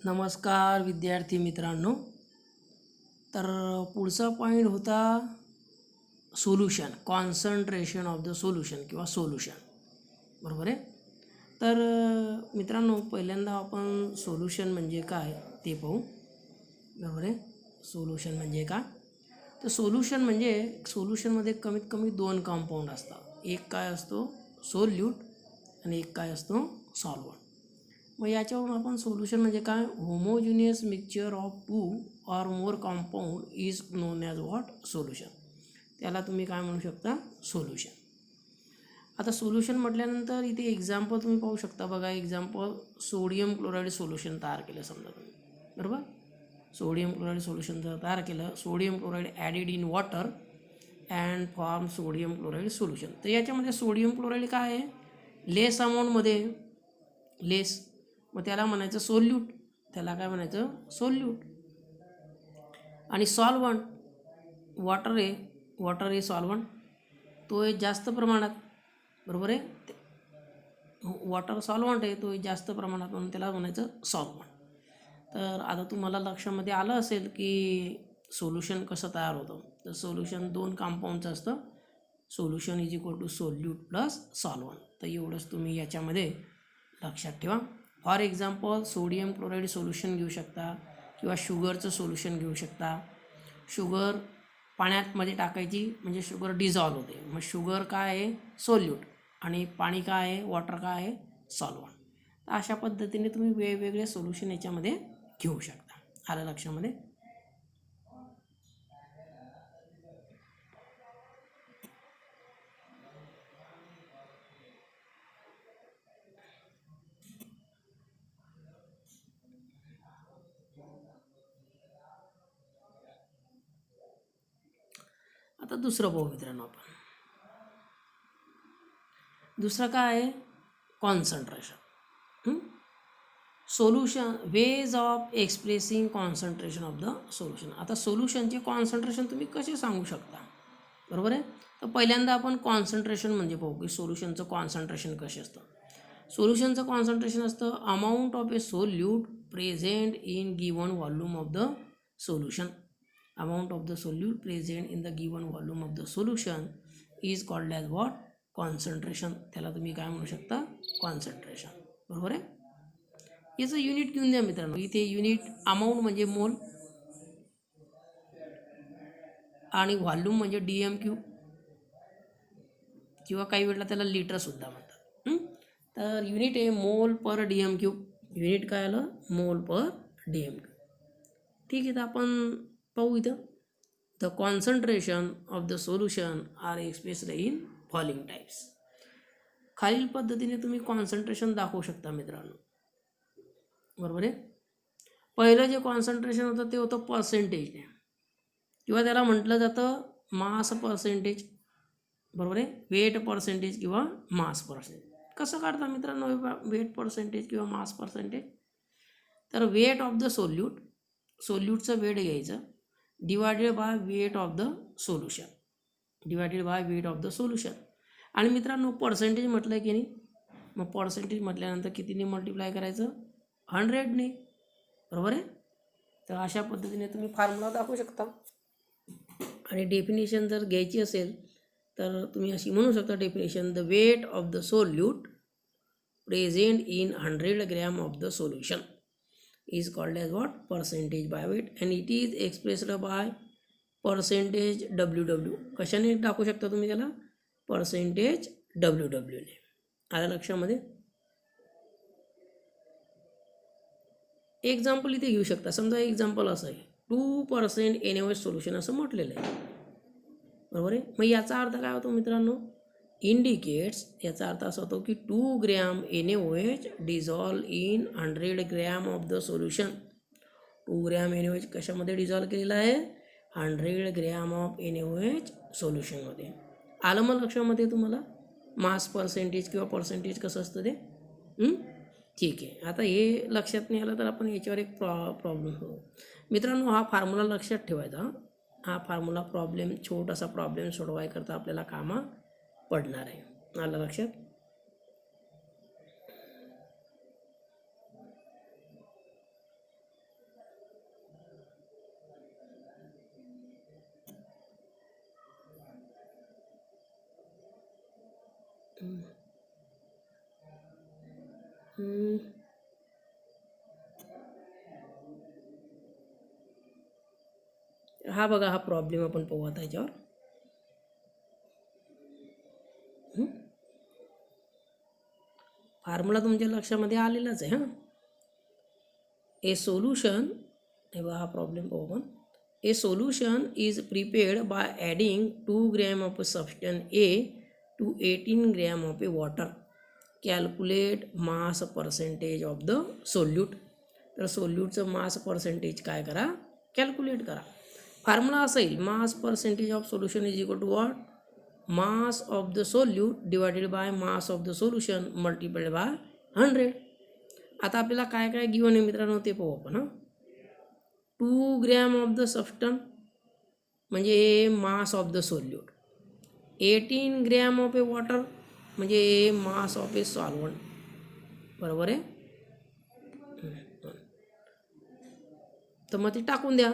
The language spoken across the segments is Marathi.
नमस्कार विद्यार्थी मित्रांनो. तर पुढचा पॉईंट होता solution, concentration of the solution किंवा सोल्युशन, बरोबर आहे. तर मित्रांनो, पहिल्यांदा आपण सोल्युशन म्हणजे काय ते पाहू, बरोबर आहे. सोल्युशन म्हणजे काय? तर सोल्युशनमध्ये कमीत कमी दोन कंपाऊंड असतात. एक काय असतो सोल्यूट आणि एक काय असतो सॉल्व्हंट. मग याच्यावरून आपण सोल्युशन म्हणजे काय, homogeneous mixture of to or more compound is non as what, solution. त्याला तुम्ही काय म्हणू शकता, सोल्युशन. आता सोल्युशन म्हटल्यानंतर इथे एक्झाम्पल तुम्ही पाहू शकता. बघा, एक्झाम्पल सोडियम क्लोराईड सोल्युशन तयार केलं समजा तुम्ही, बरोबर. सोडियम क्लोराईड सोल्युशन जर तयार केलं, sodium chloride added in water and form sodium chloride solution. तर याच्यामध्ये सोडियम क्लोराईड काय आहे, लेस अमाऊंटमध्ये, लेस, मग त्याला म्हणायचं सोल्यूट. त्याला काय म्हणायचं, सोल्यूट. आणि सॉल्वंट, वॉटर आहे सॉल्वंट, तो आहे जास्त प्रमाणात, बरोबर आहे. वॉटर सॉल्वंट आहे, तो जास्त प्रमाणात, म्हणून त्याला म्हणायचं सॉल्वंट. तर आता तुम्हाला लक्षामध्ये आलं असेल की सोल्युशन कसं तयार होतं. तर सोल्युशन दोन कंपाऊंडचं असतं. Solution is equal to solute plus solvent. तर एवढंच तुम्ही याच्यामध्ये लक्षात ठेवा. For example sodium chloride solution घेऊ शकता किंवा शुगरचं सोल्युशन घेऊ शकता. शुगर पाण्यामध्ये टाकायची म्हणजे शुगर डिझॉल्व होते. मग शुगर काय आहे, सोल्यूट, आणि पाणी काय आहे, वॉटर काय आहे, सॉल्वंट. तर अशा पद्धतीने तुम्ही वेगवेगळे सोल्युशन याच्यामध्ये घेऊ शकता. आलं लक्षामध्ये. आता दुसरं पाहू मित्रांनो आपण. दुसरं काय आहे, concentration. Solution, ways of expressing concentration of the solution. आता सोल्युशनचे कॉन्सन्ट्रेशन तुम्ही कसे सांगू शकता, बरोबर आहे. तर पहिल्यांदा आपण कॉन्सन्ट्रेशन म्हणजे पाहू की सोल्युशनचं कॉन्सन्ट्रेशन कसे असतं. सोल्युशनचं कॉन्सन्ट्रेशन असतं amount of a solute present in given volume of the solution. Amount of the solute present in the given volume of the solution is called as what, concentration. त्याला तुम्ही काय म्हणू शकता, कॉन्सन्ट्रेशन, बरोबर आहे. याचं युनिट घेऊन द्या मित्रांनो. इथे युनिट अमाऊंट म्हणजे मोल आणि व्हॉल्यूम म्हणजे DMQ किंवा काही वेळेला त्याला लिटरसुद्धा म्हणतात. तर युनिट आहे मोल पर DMQ. युनिट काय आलं, मोल पर DMQ. ठीक आहे. तर आपण पाहू इथं, the concentration of the solution are expressed in following types. खालील पद्धतीने तुम्ही कॉन्सन्ट्रेशन दाखवू शकता मित्रांनो, बरोबर आहे. पहिलं जे कॉन्सन्ट्रेशन होतं ते होतं पर्सेंटेजने, किंवा त्याला म्हटलं जातं मास पर्सेंटेज, बरोबर आहे. वेट पर्सेंटेज किंवा मास पर्सेंटेज. कसं काढता मित्रांनो वेट पर्सेंटेज किंवा मास पर्सेंटेज. तर वेट ऑफ द सोल्यूटचं वेट घ्यायचं divided by weight of the solution, आणि मित्रांनो पर्सेंटेज म्हटलं की नाही, मग पर्सेंटेज म्हटल्यानंतर कितीने मल्टिप्लाय करायचं, 100ने, बरोबर आहे. तर अशा पद्धतीने तुम्ही फॉर्म्युला दाखवू शकता. आणि डेफिनेशन जर घ्यायची असेल तर तुम्ही अशी म्हणू शकता definition, the weight of the solute present in 100 gram of the solution is called as what, percentage by weight, and it is expressed by percentage WW. कशाने टाकू शकता तुम्ही त्याला, पर्सेंटेज WWने. आलं लक्षामध्ये. एक्झाम्पल इथे घेऊ शकता. समजा एक्झाम्पल असं आहे, 2% NaOH सोल्युशन असं म्हटलेलं आहे, बरोबर आहे. मग याचा अर्थ काय होतो मित्रांनो, इंडिकेट्स, याचा अर्थ असा होतो की 2 gram NaOH dissolve in 100 gram of the solution. 2 gram NaOH कशामध्ये डिझॉल्व केलेला आहे, 100 ग्रॅम ऑफ NaOH सोल्युशनमध्ये. आलं मग लक्षामध्ये तुम्हाला मास पर्सेंटेज किंवा पर्सेंटेज कसं असतं ते. ठीक आहे. आता हे लक्षात नाही आलं तर आपण याच्यावर एक प्रॉब्लेम करू मित्रांनो. हा फॉर्म्युला लक्षात ठेवायचा. हा फॉर्म्युला छोटासा प्रॉब्लेम सोडवायकरता आपल्याला कामा पडणार आहे. आलं लक्षात. हा बघा, हा प्रॉब्लेम आपण पाहू आता याच्यावर. फॉर्म्युला तुमच्या लक्षामध्ये आलेलाच आहे. हां, ए सोल्युशन, हे बघा हा प्रॉब्लेम पाहू आपण. A solution is prepared by adding 2 gram of substance a to 18 gram of a water. Calculate mass percentage of the solute. तर सोल्यूटचं मास पर्सेंटेज काय करा, कॅल्क्युलेट करा. फॉर्म्युला असा येईल, mass percentage of solution is equal to what, mass of the solute divided by mass of the solution multiplied by 100. आता आपल्याला काय काय गिवन आहे मित्रांनो ते पाहू आपण. हां, 2 ग्रॅम ऑफ द सबस्टन्स म्हणजे मास of the solute, 18 gram of a water म्हणजे मास ऑफ ए सॉल्वंट. बरोबर आहे. तर मग ते टाकून द्या.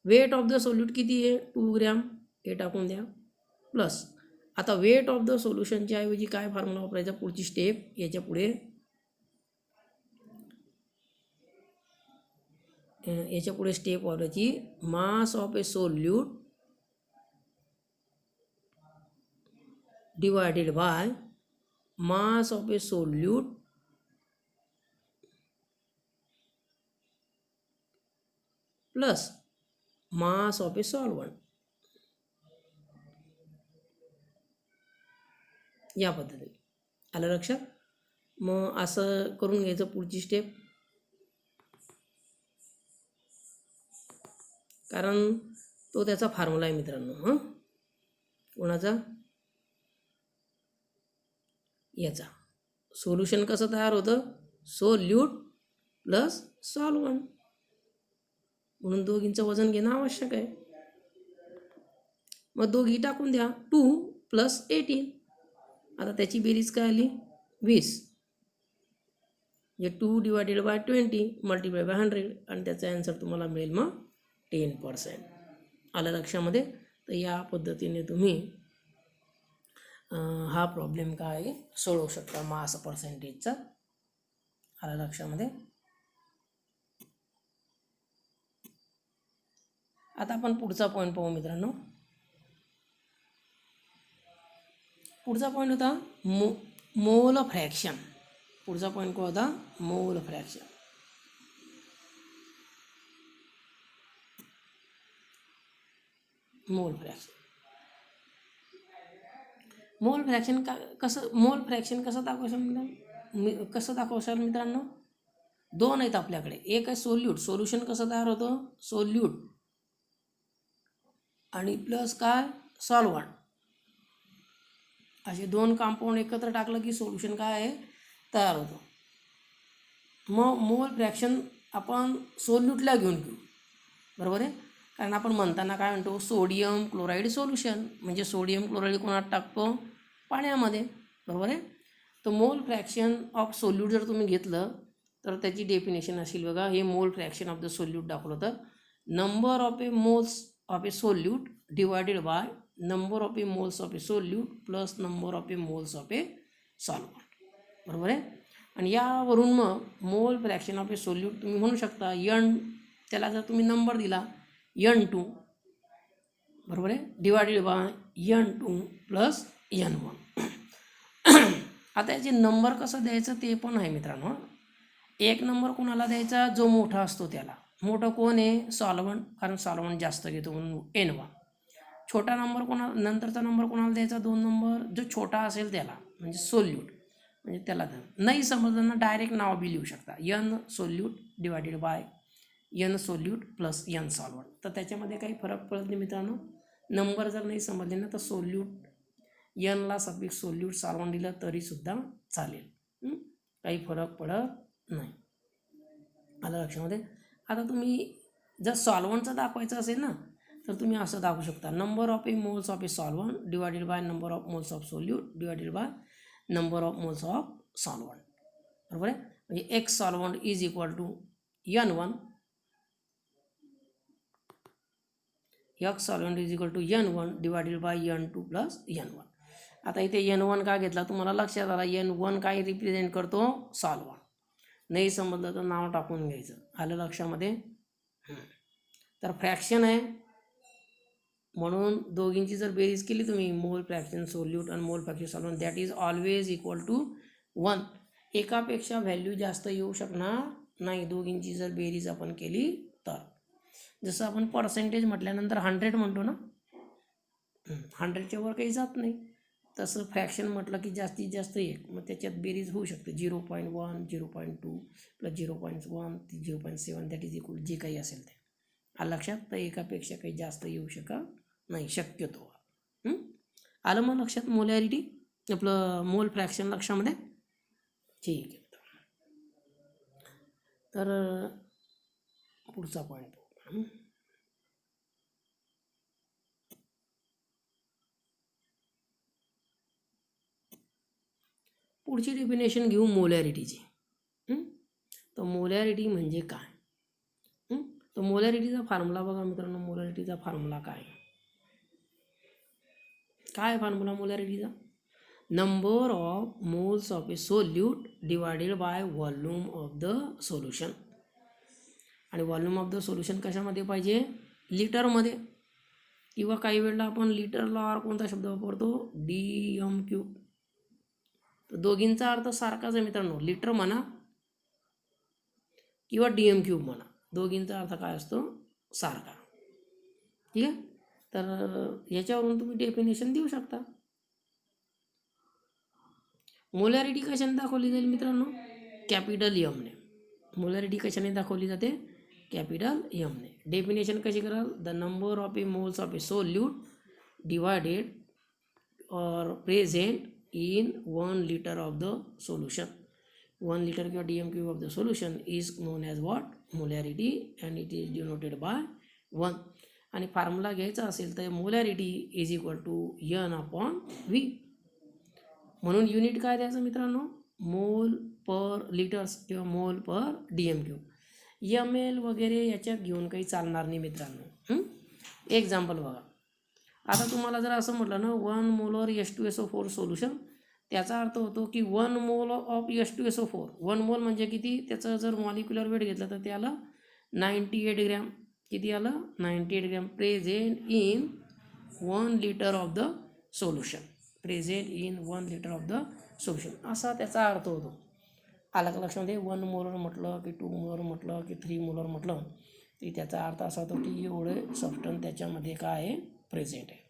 वेट ऑफ द सोल्यूट किती आहे, 2 ग्रॅम, हे टाकून द्या. प्लस आता वेट ऑफ द सोल्युशनच्या ऐवजी काय फॉर्म्युला वापरायचा, पुढची स्टेप, याच्या पुढे स्टेप वापरायची, mass of a solute divided by mass of a solute plus mass of a solvent. या पद्धतीने आलं लक्षात. मग असं करून घ्यायचं पुढची स्टेप, कारण तो त्याचा फॉर्म्युला आहे मित्रांनो. हां, कोणाचा, याचा. सोल्युशन कसं तयार होतं, सोल्यूट प्लस सॉल्वंट, म्हणून दोघींचं वजन घेणं आवश्यक आहे. मग दोघी टाकून द्या, 2 + 18. आता त्याची बेरीज काय आली, 20. म्हणजे 2 डिवायडेड बाय 20 मल्टिप्लाय बाय 100, आणि त्याचा ॲन्सर तुम्हाला मिळेल मग 10%. आलं लक्षामध्ये. तर या पद्धतीने तुम्ही हा प्रॉब्लेम काय आहे सोडवू शकता, मास पर्सेंटेजचा. आलं लक्षामध्ये. आता आपण पुढचा पॉईंट पाहू मित्रांनो. पुढचा पॉईंट होता मोल फ्रॅक्शन. पुढचा पॉईंट काय होता, मोल फ्रॅक्शन. मोल फ्रॅक्शन, मोल फ्रॅक्शन कसं दाखवशाल मित्रांनो. 2 आहेत आपल्याकडे. एक आहे सोल्यूट. सोल्युशन कसं तयार होतं, सोल्यूट आणि प्लस काय, सॉल्वंट. असे 2 कंपाऊंड एकत्र टाकलं की सोल्युशन काय आहे, तयार होतं. मग मोल फ्रॅक्शन आपण सोल्यूटला घेऊन घेऊ. बरोबर आहे. कारण आपण म्हणताना काय म्हणतो, सोडियम क्लोराईड सोल्युशन, म्हणजे सोडियम क्लोराईड कोणात टाकतो, पाण्यामध्ये. बरोबर आहे. तर मोल फ्रॅक्शन ऑफ सोल्यूट जर तुम्ही घेतलं तर त्याची डेफिनेशन असेल बघा. हे मोल फ्रॅक्शन ऑफ द सोल्यूट दाखवलं तर number of a moles of a solute divided by number of a moles of a solute plus number of a moles of a solvent. बरोबर आहे. आणि यावरून मग मोल फ्रॅक्शन ऑफ ए सोल्यूट तुम्ही म्हणू शकता N, त्याला जर तुम्ही नंबर दिला N2, बरोबर आहे, divided by N2 plus N1. आता याचे नंबर कसं द्यायचं ते पण आहे मित्रांनो. एक नंबर कोणाला द्यायचा, जो मोठा असतो त्याला. मोठं कोण आहे, सॉल्वंट, कारण सॉल्वंट जास्त घेतो म्हणून N1. छोटा नंबर नंतरचा नंबर कोणाला द्यायचा, 2 नंबर, जो छोटा असेल त्याला, म्हणजे सोल्यूट, म्हणजे त्याला नाही समजलं ना डायरेक्ट नाव बी लिहू शकता, N solute divided bye N solute plus N solvent. तर त्याच्यामध्ये काही फरक पडत नाही मित्रांनो. नंबर जर नाही समजले ना तर सोल्यूट Nला सफिक्स सोल्यूट सॉल्वंट दिलं तरीसुद्धा चालेल, काही फरक पडत नाही. आलं लक्षामध्ये. आता तुम्ही जर सॉल्वंटचं दाखवायचं असेल ना तर तुम्ही असं दाखवू शकता, number of a moles of a solvent divided by number of moles of solute divided by number of moles of solvent. बरोबर आहे. म्हणजे X solvent is equal to N1, X solvent is equal to N1 divided by N2 plus N1. आता इथे N1 का घेतला तुम्हाला लक्षात आला. N1 काय रिप्रेझेंट करतो? सॉल्व्हंट. नाही समजलं तर नाव टाकून घ्यायचं. आलं लक्षामध्ये? तर फ्रॅक्शन आहे म्हणून दोघींची जर बेरीज केली तुम्ही, मोल फ्रॅक्शन सोल्यूट आणि mole fraction solvent, that is always equal to 1. एकापेक्षा व्हॅल्यू जास्त येऊ शकणार नाही दोघींची जर बेरीज आपण केली तर. जसं आपण पर्सेंटेज म्हटल्यानंतर 100 म्हणतो ना, 100च्या वर काही जात नाही. तसं फ्रॅक्शन म्हटलं की जास्तीत जास्त 1, मग त्याच्यात बेरीज होऊ शकते. 0.1, 0.2 प्लस 0.1 ते 0.7 दॅट इज इक्वल जे काही असेल ते. आलं लक्षात? तर एकापेक्षा काही जास्त येऊ शकत नाही शक्यतो. आलं मग लक्षात मोलॅरिटी आपलं मोल फ्रॅक्शन लक्षामध्ये? ठीक आहे. तर पुढचा पॉईंट पाहू. पुढची डेफिनेशन घेऊ मोलॅरिटीची. तर मोलॅरिटी म्हणजे काय? तर मोलॅरिटीचा फॉर्म्युला बघा मित्रांनो. मोलॅरिटीचा फॉर्म्युला काय फॉर्म्युला मोलॅरिटीचा? Number of moles of a solute divided by volume of the solution. आणि व्हॉल्यूम ऑफ द सोल्युशन कशामध्ये पाहिजे? लिटरमध्ये. किंवा काही वेळेला आपण लिटरला कोणता शब्द वापरतो? DMQ. तर दोघींचा अर्थ सारखाच आहे मित्रांनो. लिटर म्हणा किंवा DMQ म्हणा, दोघींचा अर्थ काय असतो? सारखा. ठीक आहे. तर याच्यावरून तुम्ही डेफिनेशन देऊ शकता. मोलॅरिटी कशाने दाखवली जाईल मित्रांनो? कॅपिटल एमने. मोलॅरिटी कशाने दाखवली जाते? कॅपिटल एमने. डेफिनेशन कशी कराल? The number of a moles of a solute divided और present in 1 liter of the solution. 1 liter किंवा DMQ of the solution is known as what? Molarity, and it is denoted by 1. आणि फॉर्म्युला घ्यायचा असेल तर molarity is equal to N/V. म्हणून युनिट काय द्यायचं मित्रांनो? मोल पर लिटर्स किंवा मोल पर DMQ. ml वगैरे याच्यात घेऊन काही चालणार नाही मित्रांनो. एक्झाम्पल बघा. आता तुम्हाला जर असं म्हटलं ना 1 मोलर H2SO4 सोल्युशन, त्याचा अर्थ होतो की 1 मोल ऑफ H2SO4. 1 मोल म्हणजे किती? त्याचं जर मॉलिक्युलर वेट घेतलं तर ते आलं 98 ग्रॅम. किती आलं? 98 gram. Present in 1 litre of the solution. Present in 1 litre of the solution असा त्याचा अर्थ होतो. आला का लक्षामध्ये? 1 मोलर म्हटलं की 2 मोलर म्हटलं की 3 मोलर म्हटलं की त्याचा अर्थ असा होतो की एवढे सबस्टन्स त्याच्यामध्ये काय आहे? प्रेझेंट आहे.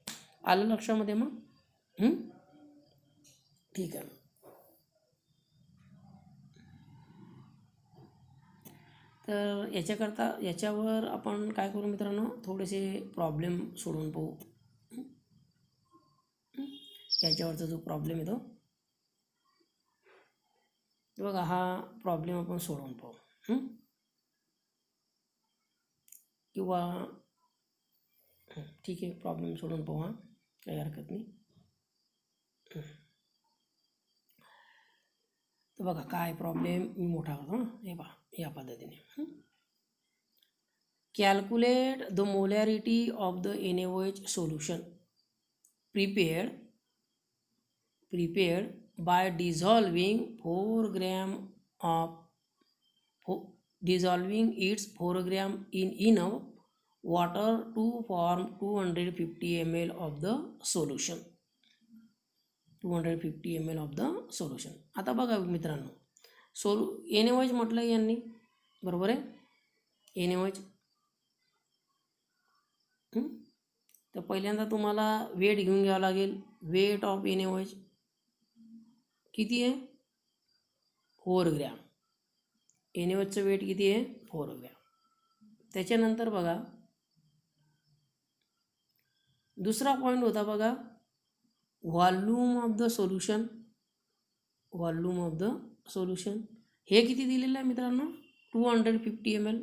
आलं लक्षामध्ये मग? ठीक आहे. तर याच्यावर आपण काय करू मित्रांनो? थोडेसे प्रॉब्लेम सोडून पाहू. याच्यावरचा जो प्रॉब्लेम येतो बघा, हा प्रॉब्लेम आपण सोडवून पाहू. किंवा ठीक आहे, प्रॉब्लेम सोडून पाहू. हा काही हरकत नाही. तर बघा काय प्रॉब्लेम मी मोठा करतो. हे पहा या पद्धतीने. Calculate the molarity of the NaOH solution prepared by dissolving 4 gram dissolving its 4 gram in enough water to form 250 ml of the solution. 250 ml of the solution. आता बघा मित्रांनो, NaOH म्हटलं यांनी, बरोबर आहे? NaOH. तर पहिल्यांदा तुम्हाला वेट घेऊन घ्यावं लागेल. वेट ऑफ NaOH किती आहे? 4 ग्रॅम. NaOHचं वेट किती आहे? 4 ग्रॅम. त्याच्यानंतर बघा दुसरा पॉईंट होता बघा, volume of the solution. Volume of the solution हे किती दिलेलं आहे मित्रांनो? 250 ml.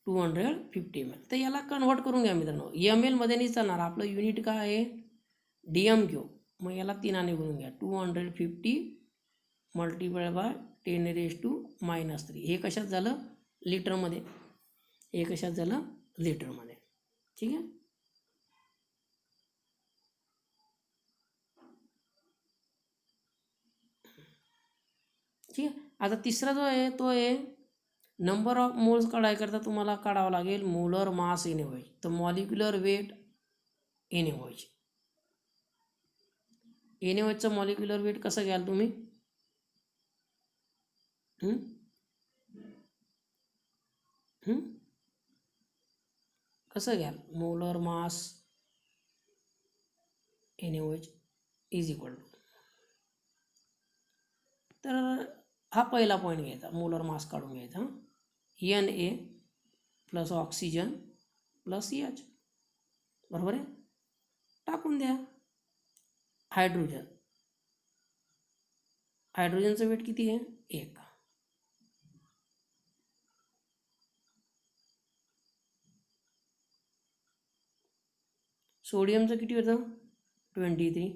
250 ml. तर याला कन्व्हर्ट करून घ्या मित्रांनो. ml मध्ये नाही चालणार, आपलं युनिट काय आहे? DMQ. मग याला 3 गुणून घ्या. 250 मल्टिप्लाय बाय 10⁻⁻3. हे कशात झालं? लिटरमध्ये. हे कशात झालं? लिटरमध्ये. ठीक आहे. ठीक आहे. आता तिसरा जो आहे तो आहे नंबर ऑफ मोल्स काढायकरता तुम्हाला काढावं लागेल मोलर मास इन एव्हरेज. तर molecular weight in average. In एव्हरेजचं मॉलिक्युलर वेट कसं घ्याल तुम्ही? कसं घ्याल? Molar mass in average is equal to. तर हा पहिला पॉईंट घ्यायचा, मोलर मास काढून घ्यायचा. Na plus oxygen plus H, बरोबर आहे. टाकून द्या. हायड्रोजनचं वेट किती आहे? 1. सोडियमचं किती होतं? 23.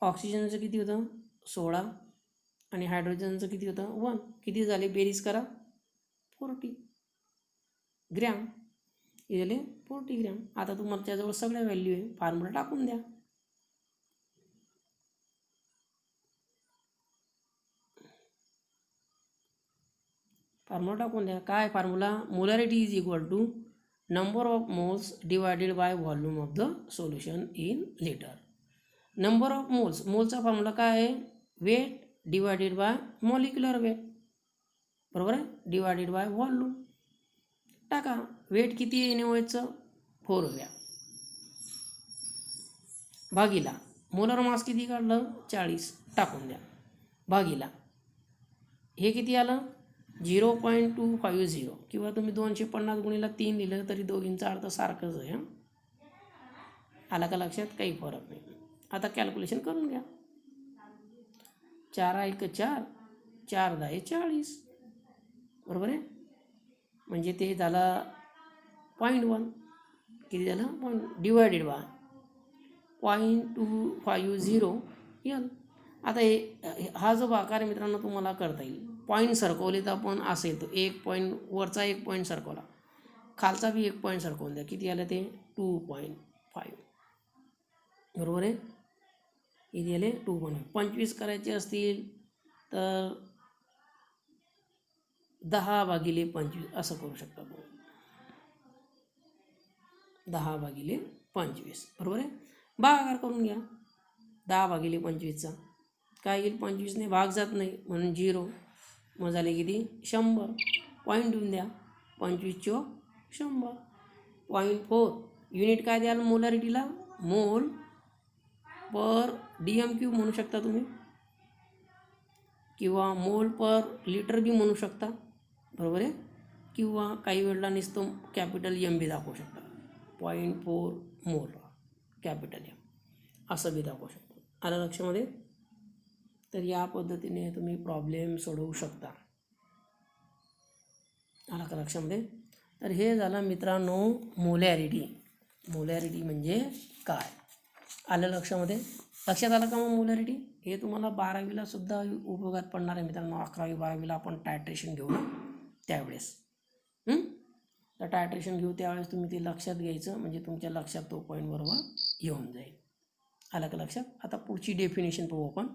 ऑक्सिजनचं किती होतं? 16. आणि हायड्रोजनचं किती होतं? 1. किती झाले? बेरीज करा. 40 ग्रॅम. हे झाले 40 ग्रॅम. आता तुम्हाला त्याजवळ सगळ्या व्हॅल्यू आहे, फॉर्म्युला टाकून द्या. फॉर्म्युला टाकून द्या. काय formula? Molarity is equal to number of moles divided by volume of the solution in litre. Number of moles, मोलचा फॉर्म्युला काय आहे? Weight divided by molecular weight, बरोबर आहे, डिवायडेड बाय व्हॉल्यूम. टाका. वेट किती आहे एनएओएचचं? 4 घ्या. भागीला मोलर मास किती काढलं? 40. टाकून द्या. भागीला हे किती आलं? 0.250. किंवा तुम्ही 250 गुणिले 3 लिहिलं तरी दोघींचा अर्थ सारखंच आहे. आला का लक्षात? काही फरक नाही. आता कॅल्क्युलेशन करून घ्या. 4 1 4, 4 10 40, बरोबर आहे. म्हणजे ते झालं 0.1. किती झालं? Divided by 0.250 L. आता हा जो भागाकार मित्रांनो तुम्हाला करता येईल. पॉईंट सरकवले तर आपण असेल तो 1 पॉईंट, वरचा 1 पॉईंट सरकवला, खालचा बी 1 पॉईंट सरकवून द्या. किती आलं ते? 2.5, बरोबर आहे. किती आले? 2.5. 25 करायचे असतील तर 10/25 असं करू शकता तुम्ही. 10/25, बरोबर आहे. भागाकार करून घ्या 10/25चा. काय येईल? 25ने भाग जात नाही म्हणून 0. मग झाले किती? 100. पॉईंट देऊन द्या. 25 चोक 100. 0.4 युनिट काय द्याल मोलॅरिटीला? मोल पर DM³ म्हणू शकता तुम्ही, किंवा मोल पर लिटर बी म्हणू शकता, बरोबर आहे. किंवा काही वेळेला नुसतं कॅपिटल M बी दाखवू शकता. 0.4 मोल कॅपिटल M असं बी दाखवू शकतो. आलं लक्षामध्ये? तर या पद्धतीने तुम्ही प्रॉब्लेम सोडवू शकता. आला का लक्षामध्ये? तर हे झालं मित्रांनो मोलॅरिटी. मोलॅरिटी म्हणजे काय? आलं लक्षामध्ये? लक्षात आलं का मग मोलॅरिटी? हे तुम्हाला 12वीला सुद्धा उपयोगात पडणार आहे मित्रांनो. 11वी 12वीला आपण टायट्रेशन घेऊ ना त्यावेळेस. तर टायट्रेशन घेऊ त्यावेळेस तुम्ही ते लक्षात घ्यायचं, म्हणजे तुमच्या लक्षात तो पॉईंट बरोबर येऊन जाईल. आलं का लक्षात? आता पुढची डेफिनेशन पाहू आपण.